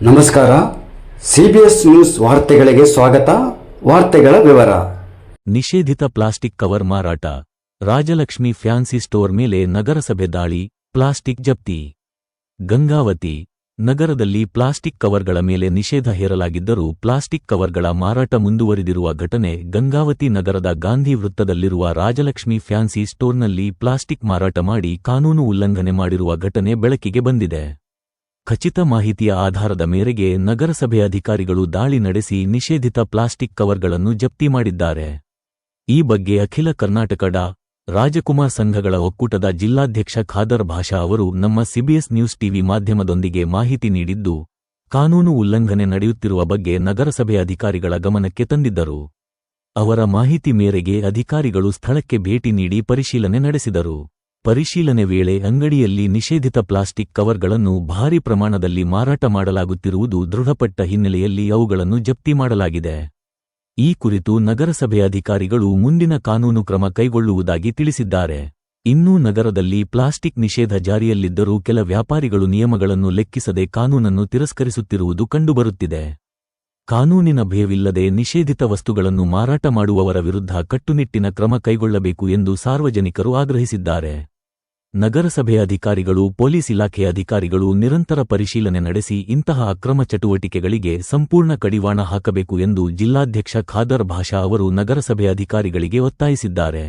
ನಮಸ್ಕಾರ. CBS news ವಾರ್ತೆಗಳಿಗೆ ಸ್ವಾಗತ. ವಾರ್ತೆಗಳ ವಿವರ. ನಿಷೇಧಿತ ಪ್ಲಾಸ್ಟಿಕ್ ಕವರ್ ಮಾರಾಟ. ರಾಜಲಕ್ಷ್ಮಿ ಫ್ಯಾನ್ಸಿ ಸ್ಟೋರ್ ಮೇಲೆ ನಗರಸಭೆ ದಾಳಿ, ಪ್ಲಾಸ್ಟಿಕ್ ಜಪ್ತಿ. ಗಂಗಾವತಿ ನಗರದಲ್ಲಿ ಪ್ಲಾಸ್ಟಿಕ್ ಕವರ್ಗಳ ಮೇಲೆ ನಿಷೇಧ ಹೇರಲಾಗಿದ್ದರೂ ಪ್ಲಾಸ್ಟಿಕ್ ಕವರ್ಗಳ ಮಾರಾಟ ಮುಂದುವರಿದಿರುವ ಘಟನೆ ಗಂಗಾವತಿ ನಗರದ ಗಾಂಧಿ ವೃತ್ತದಲ್ಲಿರುವ ರಾಜಲಕ್ಷ್ಮಿ ಫ್ಯಾನ್ಸಿ ಸ್ಟೋರ್ನಲ್ಲಿ ಪ್ಲಾಸ್ಟಿಕ್ ಮಾರಾಟ ಮಾಡಿ ಕಾನೂನು ಉಲ್ಲಂಘನೆ ಮಾಡಿರುವ ಘಟನೆ ಬೆಳಕಿಗೆ ಬಂದಿದೆ. ಖಚಿತ ಮಾಹಿತಿಯ ಆಧಾರದ ಮೇರೆಗೆ ನಗರಸಭೆ ಅಧಿಕಾರಿಗಳು ದಾಳಿ ನಡೆಸಿ ನಿಷೇಧಿತ ಪ್ಲಾಸ್ಟಿಕ್ ಕವರ್ಗಳನ್ನು ಜಪ್ತಿ ಮಾಡಿದ್ದಾರೆ. ಈ ಬಗ್ಗೆ ಅಖಿಲ ಕರ್ನಾಟಕ ಡಾ. ರಾಜಕುಮಾರ್ ಸಂಘಗಳ ಒಕ್ಕೂಟದ ಜಿಲ್ಲಾಧ್ಯಕ್ಷ ಖಾದರ್ ಭಾಷಾ ಅವರು ನಮ್ಮ ಸಿಬಿಎಸ್ ನ್ಯೂಸ್ ಟಿವಿ ಮಾಧ್ಯಮದೊಂದಿಗೆ ಮಾಹಿತಿ ನೀಡಿದ್ದು, ಕಾನೂನು ಉಲ್ಲಂಘನೆ ನಡೆಯುತ್ತಿರುವ ಬಗ್ಗೆ ನಗರಸಭೆ ಅಧಿಕಾರಿಗಳ ಗಮನಕ್ಕೆ ತಂದಿದ್ದರು. ಅವರ ಮಾಹಿತಿ ಮೇರೆಗೆ ಅಧಿಕಾರಿಗಳು ಸ್ಥಳಕ್ಕೆ ಭೇಟಿ ನೀಡಿ ಪರಿಶೀಲನೆ ನಡೆಸಿದರು. ಪರಿಶೀಲನೆ ವೇಳೆ ಅಂಗಡಿಯಲ್ಲಿ ನಿಷೇಧಿತ ಪ್ಲಾಸ್ಟಿಕ್ ಕವರ್ಗಳನ್ನು ಭಾರೀ ಪ್ರಮಾಣದಲ್ಲಿ ಮಾರಾಟ ಮಾಡಲಾಗುತ್ತಿರುವುದು ದೃಢಪಟ್ಟ ಹಿನ್ನೆಲೆಯಲ್ಲಿ ಅವುಗಳನ್ನು ಜಪ್ತಿ ಮಾಡಲಾಗಿದೆ. ಈ ಕುರಿತು ನಗರಸಭೆ ಅಧಿಕಾರಿಗಳು ಮುಂದಿನ ಕಾನೂನು ಕ್ರಮ ಕೈಗೊಳ್ಳುವುದಾಗಿ ತಿಳಿಸಿದ್ದಾರೆ. ಇನ್ನೂ ನಗರದಲ್ಲಿ ಪ್ಲಾಸ್ಟಿಕ್ ನಿಷೇಧ ಜಾರಿಯಲ್ಲಿದ್ದರೂ ಕೆಲ ವ್ಯಾಪಾರಿಗಳು ನಿಯಮಗಳನ್ನು ಲೆಕ್ಕಿಸದೆ ಕಾನೂನನ್ನು ತಿರಸ್ಕರಿಸುತ್ತಿರುವುದು ಕಂಡುಬರುತ್ತಿದೆ. ಕಾನೂನಿನ ಭಯವಿಲ್ಲದೆ ನಿಷೇಧಿತ ವಸ್ತುಗಳನ್ನು ಮಾರಾಟ ಮಾಡುವವರ ವಿರುದ್ಧ ಕಟ್ಟುನಿಟ್ಟಿನ ಕ್ರಮ ಕೈಗೊಳ್ಳಬೇಕು ಎಂದು ಸಾರ್ವಜನಿಕರು ಆಗ್ರಹಿಸಿದ್ದಾರೆ. ನಗರಸಭೆ ಅಧಿಕಾರಿಗಳು, ಪೊಲೀಸ್ ಇಲಾಖೆ ಅಧಿಕಾರಿಗಳು ನಿರಂತರ ಪರಿಶೀಲನೆ ನಡೆಸಿ ಇಂತಹ ಅಕ್ರಮ ಚಟುವಟಿಕೆಗಳಿಗೆ ಸಂಪೂರ್ಣ ಕಡಿವಾಣ ಹಾಕಬೇಕು ಎಂದು ಜಿಲ್ಲಾಧ್ಯಕ್ಷ ಖಾದರ್ ಭಾಷಾ ಅವರು ನಗರಸಭೆ ಅಧಿಕಾರಿಗಳಿಗೆ ಒತ್ತಾಯಿಸಿದ್ದಾರೆ.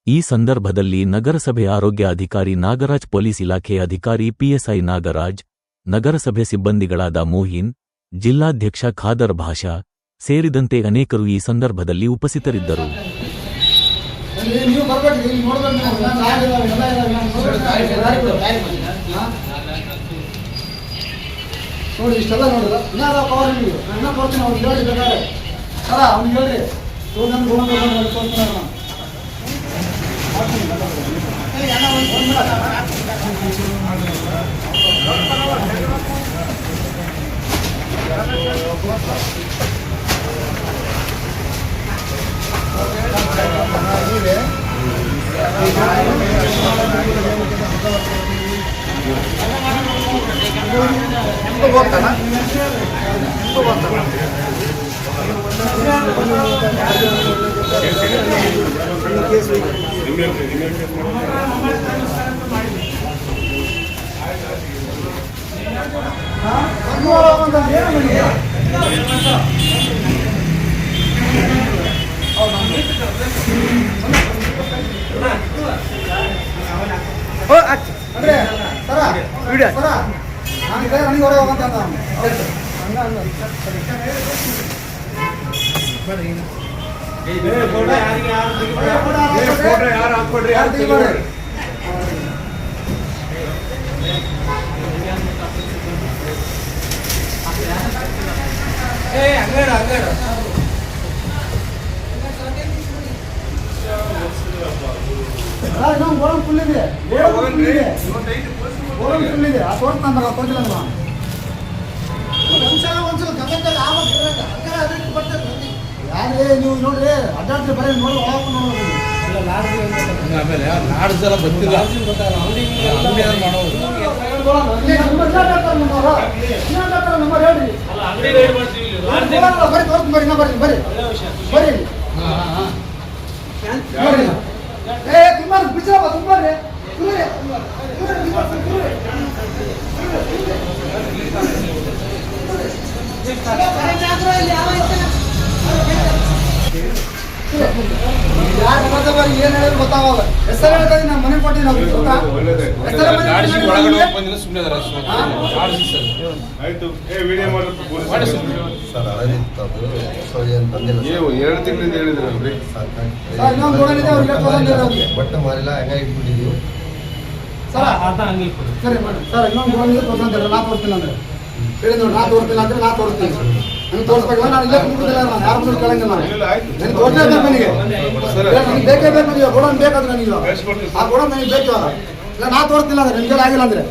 ಈ ಸಂದರ್ಭದಲ್ಲಿ ನಗರಸಭೆ ಆರೋಗ್ಯ ಅಧಿಕಾರಿ ನಾಗರಾಜ್, ಪೊಲೀಸ್ ಇಲಾಖೆ ಅಧಿಕಾರಿ ಪಿಎಸ್ಐ ನಾಗರಾಜ್, ನಗರಸಭೆ ಸಿಬ್ಬಂದಿಗಳಾದ ಮೋಹಿನ್, ಜಿಲ್ಲಾಧ್ಯಕ್ಷ ಖಾದರ್ ಭಾಷಾ ಸೇರಿದಂತೆ ಅನೇಕರು ಈ ಸಂದರ್ಭದಲ್ಲಿ ಉಪಸ್ಥಿತರಿದ್ದರು. ನೋಡಿ ಇಷ್ಟೆಲ್ಲ ನೋಡಿದ್ರೆ ಇನ್ನಾರ ಪವರ್ ನೀವು ನನ್ನ ಕೊಡ್ತೀನಿ ಅವ್ರು ಹೇಳಿ ಬೇಕಾದ್ರೆ ಸರ ಅವ್ನು ಹೇಳಿ ನನ್ನ ಕೊಡ್ತೀನಿ ಅಂದ್ರೆ ಸರ ವಿಡಿಯೋ ಸರ ನನಗೆ ನನಗೆ ಹೊರಗೆ ಹೋಗಂತ ಇನ್ನೊಂದು ಗೋಡನ್ ಫುಲ್ ಇದೆ, ಫುಲ್ ಇದೆ. ಆ ತೋರಿಸ್ತಾನ ತೋರಿಸಿಲ್ಲ ಯಾರೇ ನೀವು ನೋಡ್ರಿ ಅಡ್ಡಾಡ್ರಿ ಬರೀ ನೋಡಿ ಆಮೇಲೆ ನಾಡ್ಸೆಲ್ಲ ಬಂದಿಲ್ಲ ಏನ್ ಹೇಳಿದ್ರು ಗೊತ್ತಾಗಲ್ಲ. ಹೆಸರು ಹೇಳ್ತಾರೆ ನಮ್ಮ ಮನೆ ಕೊಟ್ಟಿವಿ ನಾವು ಎರಡು ತಿಂಗಳಿಂದ ಹೇಳಿದ್ರಲ್ರಿ ಬಟ್ಟೆ ಮಾರಿಲ್ಲ ಹಂಗಾಗಿ ಇಟ್ಬಿಟ್ಟಿದ್ವಿ ಸರಿ ಮಾಡಿ ಸರ್. ಇನ್ನೊಂದು ಗೋಡನ್ ತೋರ್ಸಂತಾರೆ, ನಾ ತೋರಿಸ್ತೀನಿ ಅಂದ್ರೆ ಹೇಳಿ ನೋಡಿ. ನಾ ತೋರಿಸ್ತಿಲ್ಲ ಅಂದ್ರೆ ನಾ ತೋರಿಸ್ತೀನಿ. ನನಗೆ ತೋರಿಸ್ಬೇಕಲ್ಲ, ನಾನು ಇಲ್ಲೇ ಕುಂತಿಲ್ಲ, ನಾನು ಯಾರು ಮುಂದೆ ಕೇಳಂಗಿಲ್ಲ. ನನಗೆ ತೋರಿಸಬೇಕು, ನನಗೆ ಬೇಕೇ ಬೇಕು. ನೀವು ಗೋಡನ್ ಬೇಕಾದ್ರೆ ನನಗೆ ಆ ಗೋಡನ್ ನನಗೆ ಬೇಕು. ಇಲ್ಲ ನಾ ತೋರಿಸ್ತಿಲ್ಲ ಅಂದ್ರೆ ನಿಮ್ಗೆ ಆಗಿಲ್ಲ ಅಂದ್ರೆ